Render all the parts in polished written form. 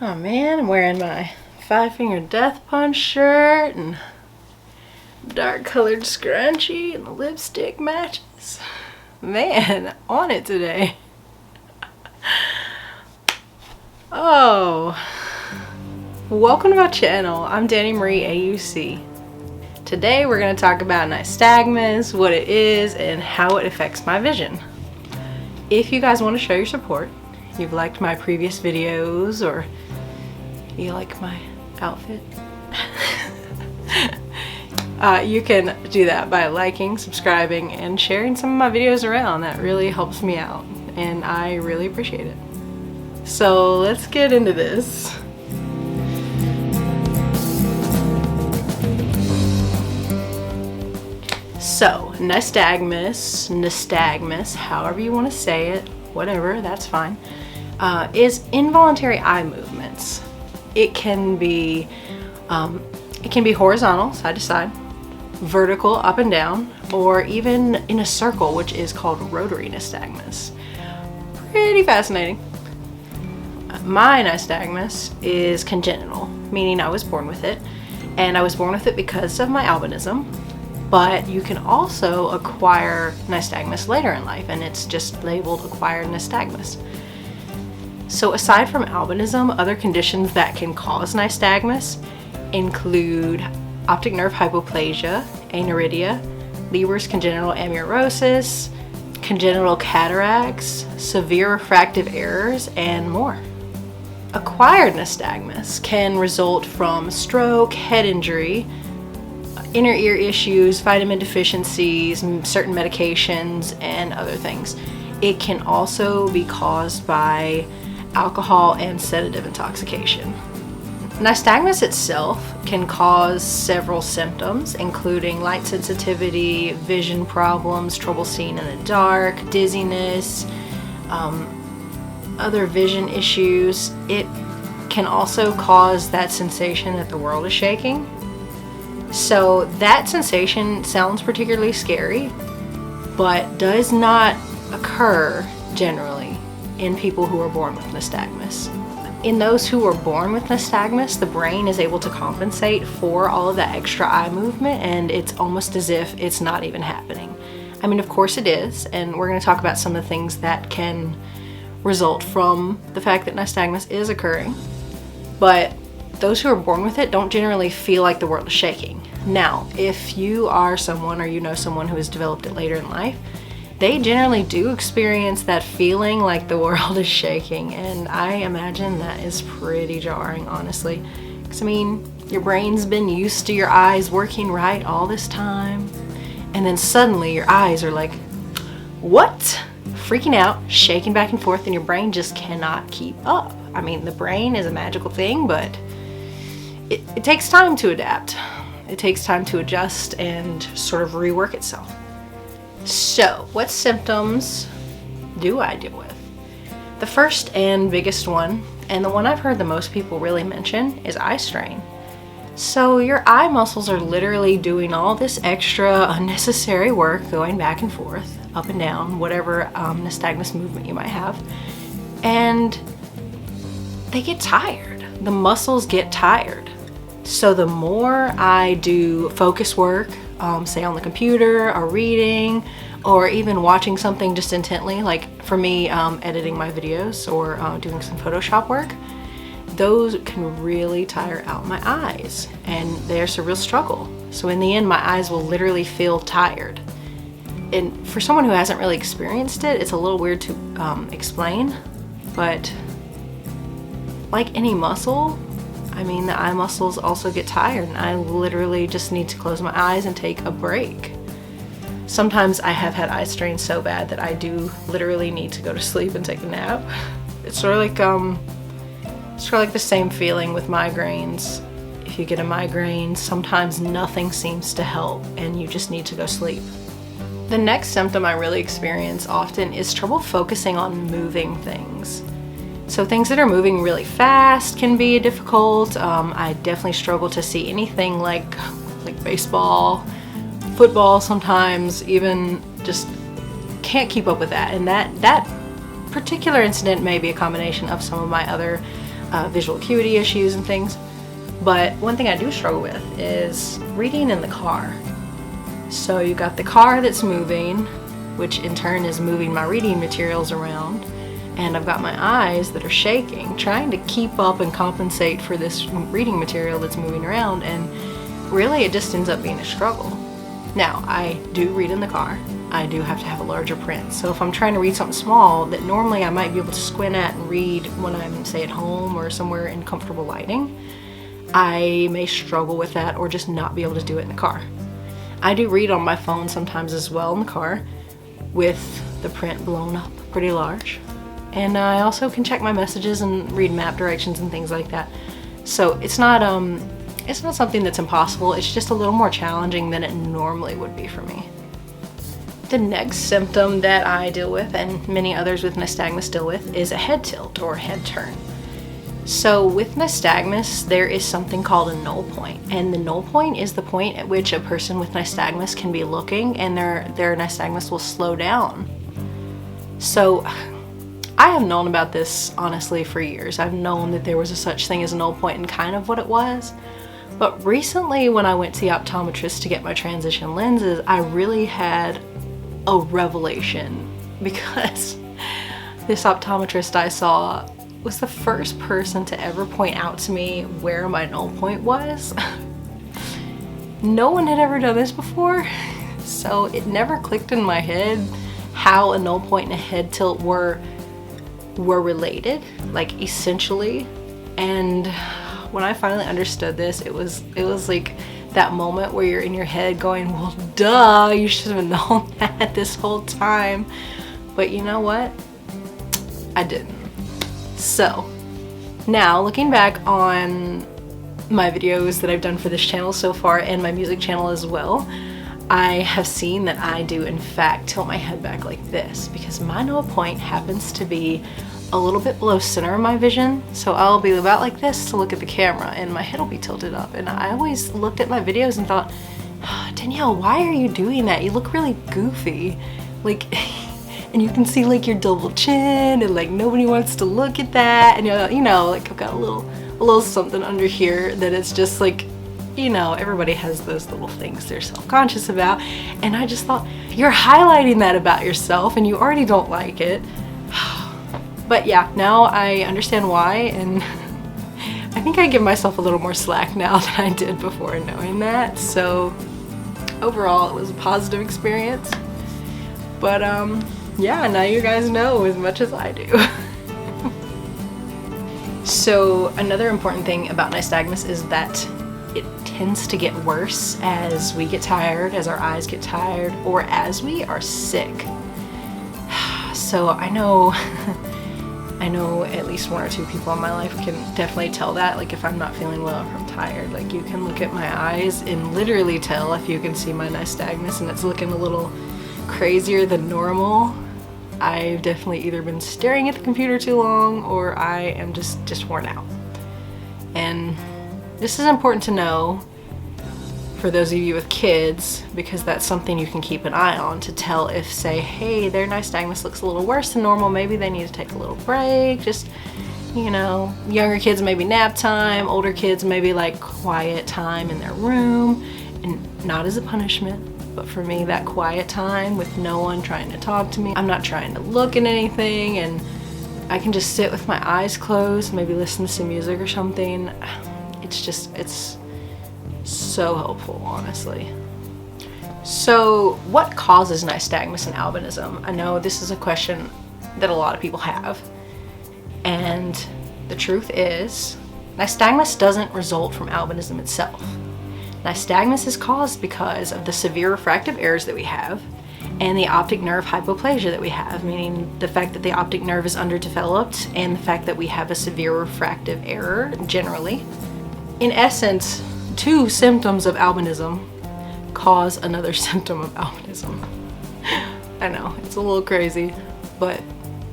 Oh man, I'm wearing my 5-finger death punch shirt and dark colored scrunchie and the lipstick matches. Man, on it today. Oh, welcome to my channel. I'm Dani Marie AUC. Today we're going to talk about nystagmus, what it is, and how it affects my vision. If you guys want to show your support, you've liked my previous videos, or you like my outfit, you can do that by liking, subscribing, and sharing some of my videos around. That really helps me out, and I really appreciate it. So let's get into this. So, nystagmus, however you want to say it, whatever, that's fine, is involuntary eye movements. It can be horizontal, side to side, vertical, up and down, or even in a circle, which is called rotary nystagmus. Pretty fascinating. My nystagmus is congenital, meaning I was born with it, and I was born with it because of my albinism. But you can also acquire nystagmus later in life, and it's just labeled acquired nystagmus. So aside from albinism, other conditions that can cause nystagmus include optic nerve hypoplasia, aniridia, Leber's congenital amaurosis, congenital cataracts, severe refractive errors, and more. Acquired nystagmus can result from stroke, head injury, inner ear issues, vitamin deficiencies, certain medications, and other things. It can also be caused by alcohol and sedative intoxication. Nystagmus itself can cause several symptoms, including light sensitivity, vision problems, trouble seeing in the dark, dizziness, other vision issues. It can also cause that sensation that the world is shaking. So that sensation sounds particularly scary, but does not occur generally in people who are born with nystagmus. In those who are born with nystagmus, the brain is able to compensate for all of that extra eye movement, and it's almost as if it's not even happening. I mean, of course it is, and we're going to talk about some of the things that can result from the fact that nystagmus is occurring, but those who are born with it don't generally feel like the world is shaking. Now, if you are someone, or you know someone who has developed it later in life, they generally do experience that feeling like the world is shaking, and I imagine that is pretty jarring, honestly. Because I mean, your brain's been used to your eyes working right all this time, and then suddenly your eyes are like, what? Freaking out, shaking back and forth, and your brain just cannot keep up. I mean, the brain is a magical thing, but it takes time to adapt. It takes time to adjust and sort of rework itself. So, what symptoms do I deal with? The first and biggest one, and the one I've heard the most people really mention, is eye strain. So your eye muscles are literally doing all this extra unnecessary work, going back and forth, up and down, whatever nystagmus movement you might have, and they get tired. The muscles get tired. So the more I do focus work, say on the computer or reading, or even watching something just intently, like for me, editing my videos or doing some Photoshop work, those can really tire out my eyes, and there's a real struggle. So in the end, my eyes will literally feel tired. And for someone who hasn't really experienced it, it's a little weird to explain, but like any muscle, I mean, the eye muscles also get tired, and I literally just need to close my eyes and take a break. Sometimes I have had eye strain so bad that I do literally need to go to sleep and take a nap. It's sort of like the same feeling with migraines. If you get a migraine, sometimes nothing seems to help and you just need to go sleep. The next symptom I really experience often is trouble focusing on moving things. So things that are moving really fast can be difficult. I definitely struggle to see anything like baseball, football sometimes, even just can't keep up with that. And that particular incident may be a combination of some of my other visual acuity issues and things. But one thing I do struggle with is reading in the car. So you got the car that's moving, which in turn is moving my reading materials around, and I've got my eyes that are shaking, trying to keep up and compensate for this reading material that's moving around, and really it just ends up being a struggle. Now, I do read in the car. I do have to have a larger print. So if I'm trying to read something small that normally I might be able to squint at and read when I'm, say, at home or somewhere in comfortable lighting, I may struggle with that or just not be able to do it in the car. I do read on my phone sometimes as well in the car with the print blown up pretty large. And I also can check my messages and read map directions and things like that. So it's not something that's impossible, it's just a little more challenging than it normally would be for me. The next symptom that I deal with, and many others with nystagmus deal with, is a head tilt or head turn. So with nystagmus, there is something called a null point, and the null point is the point at which a person with nystagmus can be looking and their nystagmus will slow down. So I have known about this honestly for years. I've known that there was a such thing as a null point and kind of what it was. But recently when I went to the optometrist to get my transition lenses, I really had a revelation, because this optometrist I saw was the first person to ever point out to me where my null point was. No one had ever done this before, so it never clicked in my head how a null point and a head tilt were related, like essentially. And when I finally understood this, it was like that moment where you're in your head going, well, duh, you should have known that this whole time. But you know what? I didn't. So now looking back on my videos that I've done for this channel so far and my music channel as well, I have seen that I do in fact tilt my head back like this, because my null point happens to be a little bit below center of my vision. So I'll be about like this to look at the camera and my head will be tilted up. And I always looked at my videos and thought, oh, Danielle, why are you doing that? You look really goofy. Like, and you can see like your double chin and like nobody wants to look at that. And you know, like I've got a little something under here that it's just like, you know, everybody has those little things they're self-conscious about. And I just thought, you're highlighting that about yourself and you already don't like it. But yeah, now I understand why, and I think I give myself a little more slack now than I did before knowing that. So overall, it was a positive experience. But yeah, now you guys know as much as I do. So another important thing about nystagmus is that it tends to get worse as we get tired, as our eyes get tired, or as we are sick. So I know at least one or two people in my life can definitely tell that. Like if I'm not feeling well, if I'm tired, like you can look at my eyes and literally tell if you can see my nystagmus and it's looking a little crazier than normal. I've definitely either been staring at the computer too long or I am just worn out. And this is important to know for those of you with kids, because that's something you can keep an eye on to tell if, say, hey, their nystagmus looks a little worse than normal, maybe they need to take a little break. Just, you know, younger kids maybe nap time, older kids maybe like quiet time in their room, and not as a punishment, but for me, that quiet time with no one trying to talk to me. I'm not trying to look at anything, and I can just sit with my eyes closed, maybe listen to some music or something. It's so helpful, honestly. So what causes nystagmus and albinism? I know this is a question that a lot of people have, and the truth is nystagmus doesn't result from albinism itself. Nystagmus is caused because of the severe refractive errors that we have and the optic nerve hypoplasia that we have, meaning the fact that the optic nerve is underdeveloped and the fact that we have a severe refractive error generally. In essence, two symptoms of albinism cause another symptom of albinism. I know, it's a little crazy, but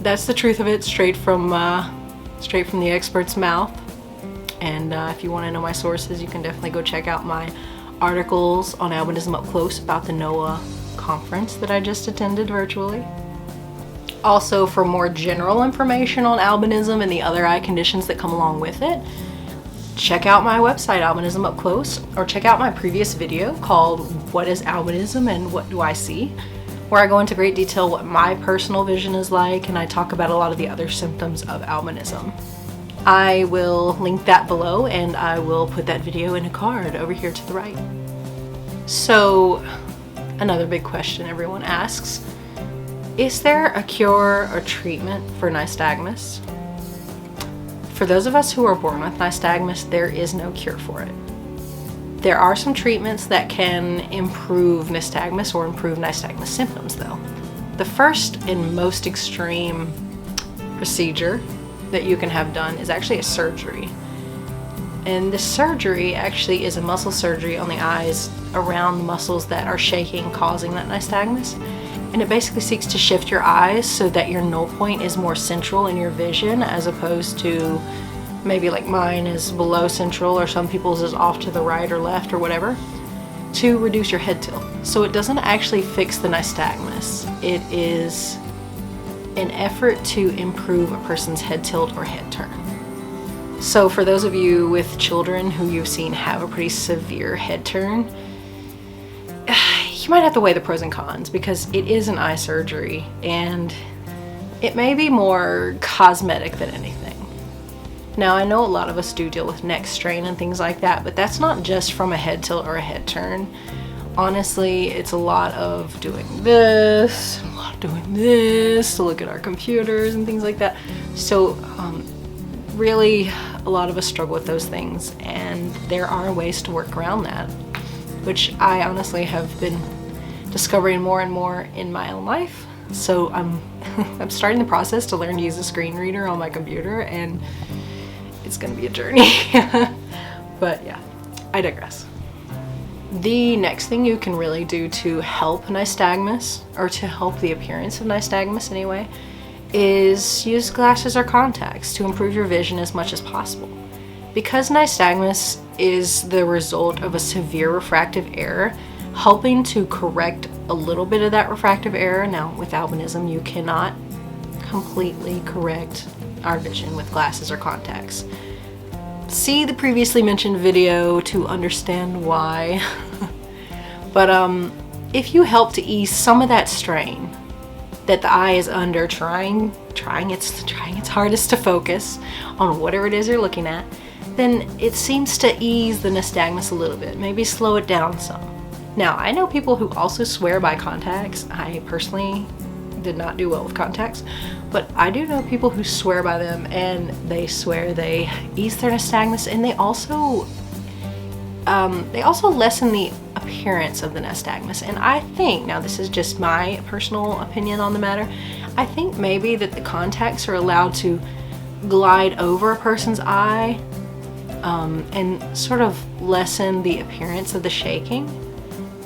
that's the truth of it, straight from the expert's mouth. And if you want to know my sources, you can definitely go check out my articles on albinism up close about the NOAA conference that I just attended virtually. Also, for more general information on albinism and the other eye conditions that come along with it, check out my website, Albinism Up Close, or check out my previous video called What is Albinism and What Do I See?, where I go into great detail what my personal vision is like, and I talk about a lot of the other symptoms of albinism. I will link that below, and I will put that video in a card over here to the right. So, another big question everyone asks, is there a cure or treatment for nystagmus? For those of us who are born with nystagmus, there is no cure for it. There are some treatments that can improve nystagmus or improve nystagmus symptoms though. The first and most extreme procedure that you can have done is actually a surgery. And this surgery actually is a muscle surgery on the eyes around the muscles that are shaking, causing that nystagmus. And it basically seeks to shift your eyes so that your null point is more central in your vision, as opposed to maybe like mine is below central, or some people's is off to the right or left or whatever, to reduce your head tilt. So it doesn't actually fix the nystagmus. It is an effort to improve a person's head tilt or head turn. So for those of you with children who you've seen have a pretty severe head turn, you might have to weigh the pros and cons, because it is an eye surgery and it may be more cosmetic than anything. Now, I know a lot of us do deal with neck strain and things like that, but that's not just from a head tilt or a head turn. Honestly, it's a lot of doing this, a lot of doing this to look at our computers and things like that. So really, a lot of us struggle with those things, and there are ways to work around that, which I honestly have been discovering more and more in my own life. So I'm starting the process to learn to use a screen reader on my computer, and it's gonna be a journey. But yeah, I digress. The next thing you can really do to help nystagmus, or to help the appearance of nystagmus anyway, is use glasses or contacts to improve your vision as much as possible. Because nystagmus is the result of a severe refractive error, helping to correct a little bit of that refractive error. Now, with albinism, you cannot completely correct our vision with glasses or contacts. See the previously mentioned video to understand why. But if you help to ease some of that strain that the eye is under, trying its hardest to focus on whatever it is you're looking at, then it seems to ease the nystagmus a little bit, maybe slow it down some. Now, I know people who also swear by contacts. I personally did not do well with contacts, but I do know people who swear by them, and they swear they ease their nystagmus, and they also lessen the appearance of the nystagmus. And I think, now this is just my personal opinion on the matter, I think maybe that the contacts are allowed to glide over a person's eye and sort of lessen the appearance of the shaking,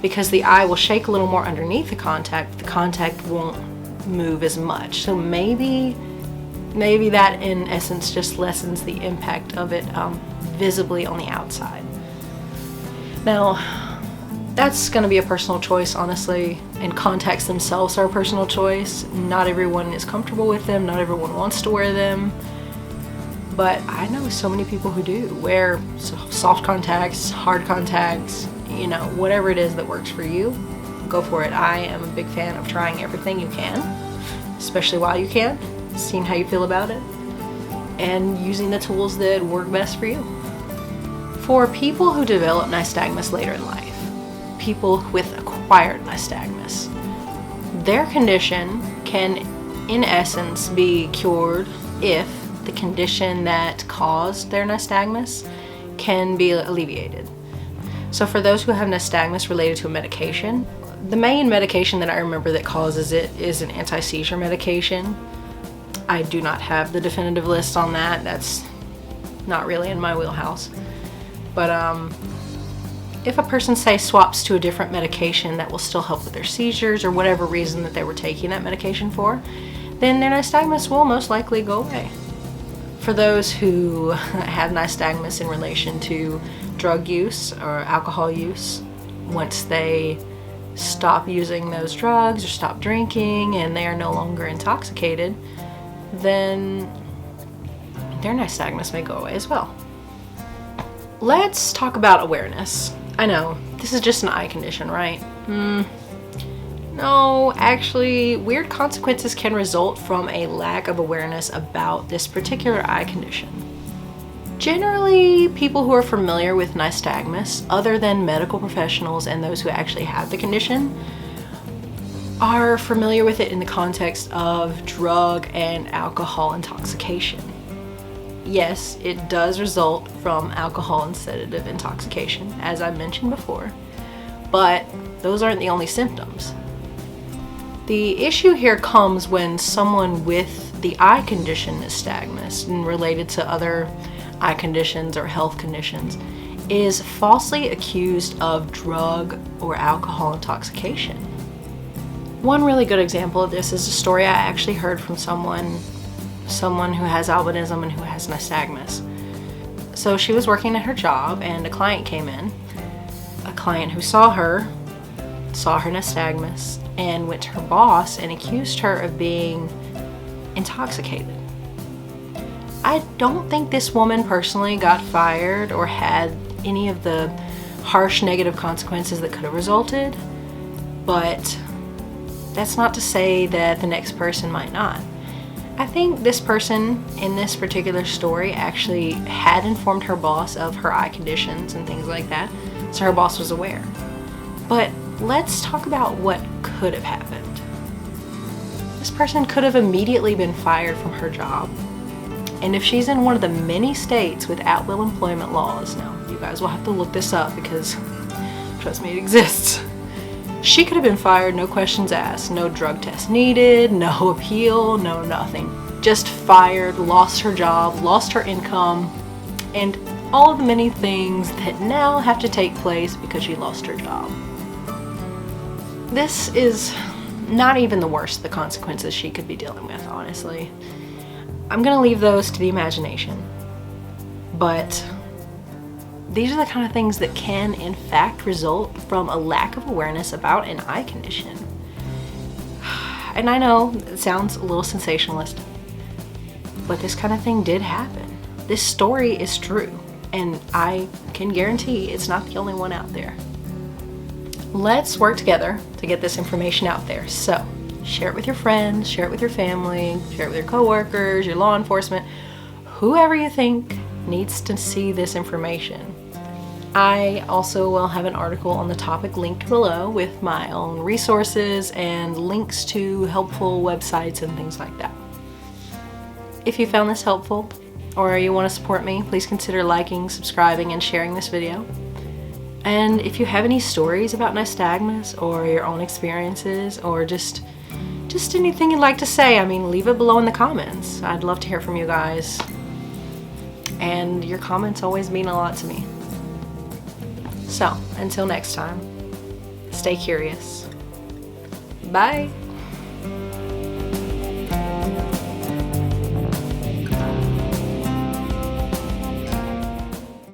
because the eye will shake a little more underneath the contact won't move as much. So maybe that in essence just lessens the impact of it visibly on the outside. Now, that's going to be a personal choice, honestly, and contacts themselves are a personal choice. Not everyone is comfortable with them, not everyone wants to wear them, but I know so many people who do wear soft contacts, hard contacts, you know, whatever it is that works for you, go for it. I am a big fan of trying everything you can, especially while you can, seeing how you feel about it, and using the tools that work best for you. For people who develop nystagmus later in life, people with acquired nystagmus, their condition can, in essence, be cured if the condition that caused their nystagmus can be alleviated. So for those who have nystagmus related to a medication, the main medication that I remember that causes it is an anti-seizure medication. I do not have the definitive list on that. That's not really in my wheelhouse. But if a person, say, swaps to a different medication that will still help with their seizures or whatever reason that they were taking that medication for, then their nystagmus will most likely go away. For those who have nystagmus in relation to drug use or alcohol use, once they stop using those drugs or stop drinking and they are no longer intoxicated, then their nystagmus may go away as well. Let's talk about awareness. I know, this is just an eye condition, right? No, actually, weird consequences can result from a lack of awareness about this particular eye condition. Generally, people who are familiar with nystagmus, other than medical professionals and those who actually have the condition, are familiar with it in the context of drug and alcohol intoxication. Yes, it does result from alcohol and sedative intoxication, as I mentioned before, but those aren't the only symptoms. The issue here comes when someone with the eye condition nystagmus, and related to other eye conditions or health conditions, is falsely accused of drug or alcohol intoxication. One really good example of this is a story I actually heard from someone who has albinism and who has nystagmus. So she was working at her job and a client came in, a client who saw her nystagmus, and went to her boss and accused her of being intoxicated. I don't think this woman personally got fired or had any of the harsh negative consequences that could have resulted, but that's not to say that the next person might not. I think this person in this particular story actually had informed her boss of her eye conditions and things like that, so her boss was aware. But let's talk about what could have happened. This person could have immediately been fired from her job. And if she's in one of the many states with at-will employment laws, now you guys will have to look this up because, trust me, it exists. She could have been fired, no questions asked, no drug test needed, no appeal, no nothing. Just fired, lost her job, lost her income, and all of the many things that now have to take place because she lost her job. This is not even the worst of the consequences she could be dealing with, honestly. I'm gonna leave those to the imagination. But these are the kind of things that can, in fact, result from a lack of awareness about an eye condition. And I know it sounds a little sensationalist, but this kind of thing did happen. This story is true, and I can guarantee it's not the only one out there. Let's work together to get this information out there. So, share it with your friends, share it with your family, share it with your coworkers, your law enforcement, whoever you think needs to see this information. I also will have an article on the topic linked below with my own resources and links to helpful websites and things like that. If you found this helpful or you want to support me, please consider liking, subscribing, and sharing this video. And if you have any stories about nystagmus or your own experiences or just anything you'd like to say, I mean, leave it below in the comments. I'd love to hear from you guys. And your comments always mean a lot to me. So, until next time, stay curious. Bye!